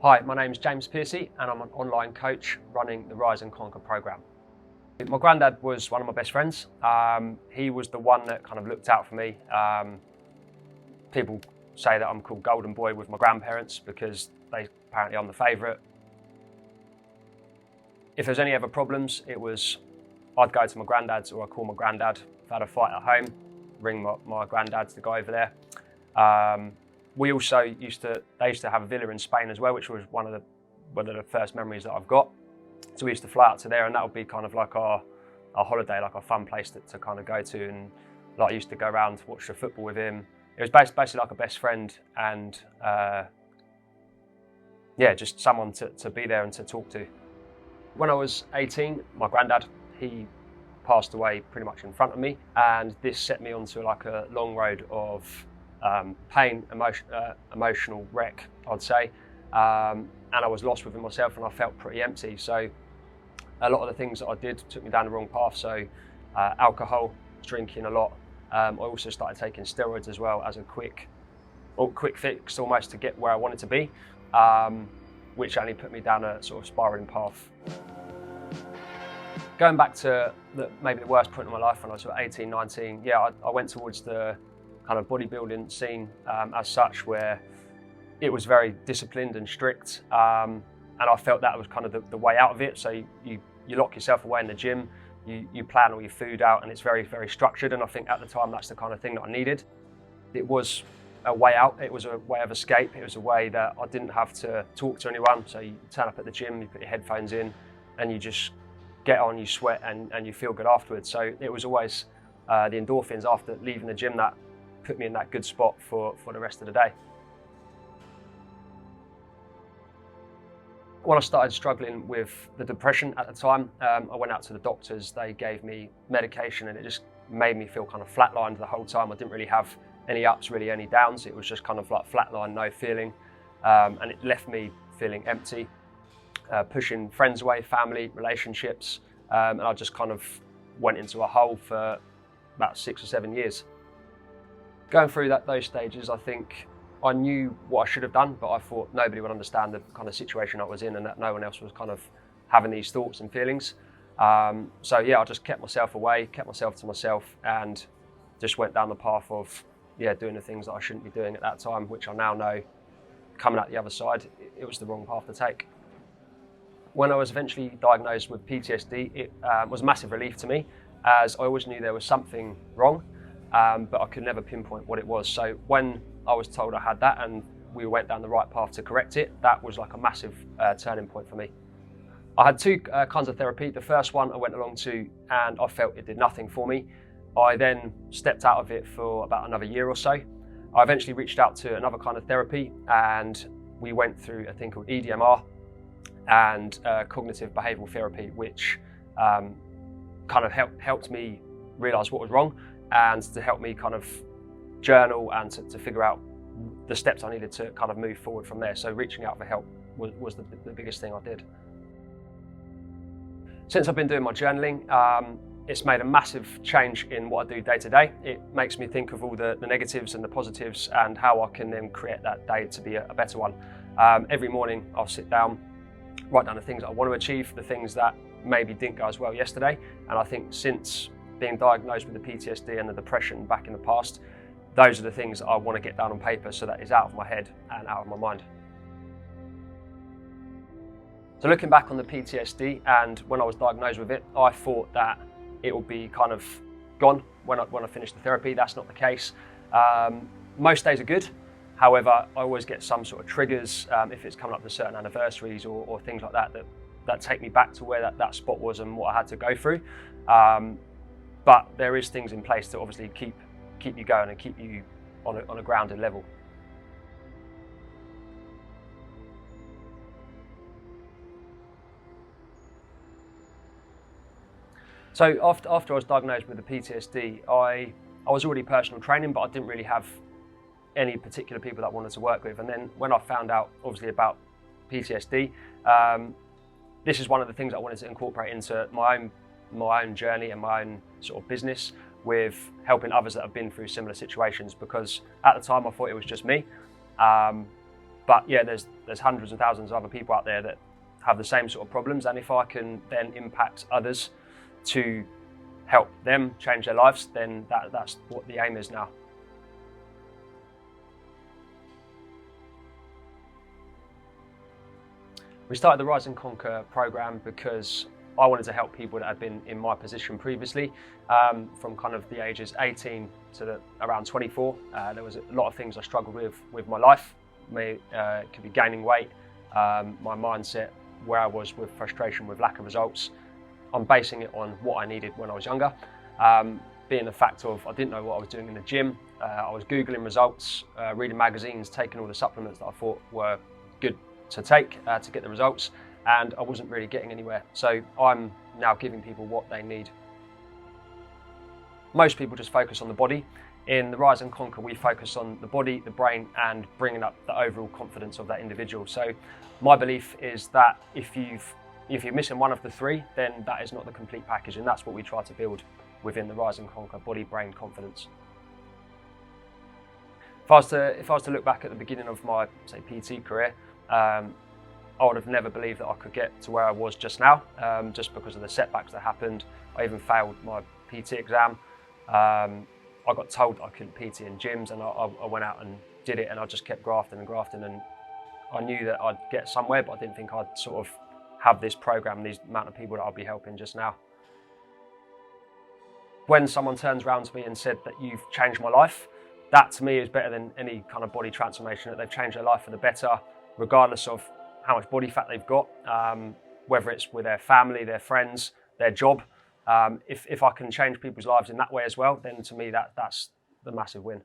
Hi, my name is James Piercy and I'm an online coach running the Rise and Conquer program. My granddad was one of my best friends. He was the one that kind of looked out for me. People say that I'm called Golden Boy with my grandparents because apparently I'm the favourite. If there's any ever problems, I'd go to my granddad's or I'd call my granddad. If I had a fight at home, ring my granddad's the guy over there. They used to have a villa in Spain as well, which was one of the first memories that I've got. So we used to fly out to there, and that would be kind of like our holiday, like a fun place to kind of go to. And like I used to go around to watch the football with him. It was basically like a best friend, and just someone to be there and to talk to. When I was 18, my granddad, he passed away pretty much in front of me, and this set me onto like a long road of pain, emotional wreck, I'd say. And I was lost within myself and I felt pretty empty. So a lot of the things that I did took me down the wrong path. So alcohol, drinking a lot. I also started taking steroids as well as a quick fix almost to get where I wanted to be, which only put me down a sort of spiraling path. Going back to maybe the worst point in my life when I was sort of 18, 19, I went towards the kind of bodybuilding scene as such, where it was very disciplined and strict, and I felt that was kind of the way out of it. So you lock yourself away in the gym, you plan all your food out, and it's very, very structured, and I think at the time that's the kind of thing that I needed. It was a way out, it was a way of escape, it was a way that I didn't have to talk to anyone. So you turn up at the gym, you put your headphones in, and you just get on, you sweat, and you feel good afterwards. So it was always the endorphins after leaving the gym that put me in that good spot for the rest of the day. When I started struggling with the depression at the time, I went out to the doctors, they gave me medication, and it just made me feel kind of flatlined the whole time. I didn't really have any ups, really any downs. It was just kind of like flatline, no feeling. And it left me feeling empty, pushing friends away, family, relationships. And I just kind of went into a hole for about 6 or 7 years. Going through those stages, I think I knew what I should have done, but I thought nobody would understand the kind of situation I was in, and that no one else was kind of having these thoughts and feelings. I just kept myself away, kept myself to myself, and just went down the path of doing the things that I shouldn't be doing at that time, which I now know, coming out the other side, it was the wrong path to take. When I was eventually diagnosed with PTSD, it was a massive relief to me, as I always knew there was something wrong, but I could never pinpoint what it was. So when I was told I had that and we went down the right path to correct it, that was like a massive turning point for me. I had two kinds of therapy. The first one I went along to and I felt it did nothing for me. I then stepped out of it for about another year or so. I eventually reached out to another kind of therapy, and we went through a thing called EDMR and cognitive behavioural therapy, which kind of helped me realise what was wrong, and to help me kind of journal and to figure out the steps I needed to kind of move forward from there. So reaching out for help was the biggest thing I did. Since I've been doing my journaling, it's made a massive change in what I do day to day. It makes me think of all the negatives and the positives and how I can then create that day to be a better one. Every morning I'll sit down, write down the things I want to achieve, the things that maybe didn't go as well yesterday. And I think since being diagnosed with the PTSD and the depression back in the past, those are the things that I want to get down on paper so that it's out of my head and out of my mind. So looking back on the PTSD and when I was diagnosed with it, I thought that it would be kind of gone when I finished the therapy. That's not the case. Most days are good. However, I always get some sort of triggers if it's coming up to certain anniversaries or things like that take me back to where that spot was and what I had to go through. But there is things in place to obviously keep you going and keep you on a grounded level. So after I was diagnosed with the PTSD, I was already personal training, but I didn't really have any particular people that I wanted to work with. And then when I found out, obviously, about PTSD, this is one of the things I wanted to incorporate into my own journey and my own sort of business, with helping others that have been through similar situations, because at the time I thought it was just me. But yeah, there's hundreds and thousands of other people out there that have the same sort of problems, and if I can then impact others to help them change their lives, then that's what the aim is now. We started the Rise and Conquer program because I wanted to help people that had been in my position previously, from kind of the ages 18 to around 24. There was a lot of things I struggled with my life. It could be gaining weight, my mindset, where I was with frustration, with lack of results. I'm basing it on what I needed when I was younger. Being the fact of I didn't know what I was doing in the gym. I was Googling results, reading magazines, taking all the supplements that I thought were good to take to get the results, and I wasn't really getting anywhere. So I'm now giving people what they need. Most people just focus on the body. In the Rise and Conquer, we focus on the body, the brain, and bringing up the overall confidence of that individual. So my belief is that if you're missing one of the three, then that is not the complete package, and that's what we try to build within the Rise and Conquer: body, brain, confidence. If I was to look back at the beginning of my, say, PT career, I would have never believed that I could get to where I was just now, just because of the setbacks that happened. I even failed my PT exam. I got told I couldn't PT in gyms, and I went out and did it, and I just kept grafting and grafting, and I knew that I'd get somewhere, but I didn't think I'd sort of have this program, these amount of people that I'll be helping just now. When someone turns around to me and said that you've changed my life, that to me is better than any kind of body transformation, that they've changed their life for the better, regardless of how much body fat they've got, whether it's with their family, their friends, their job. If I can change people's lives in that way as well, then to me that's the massive win.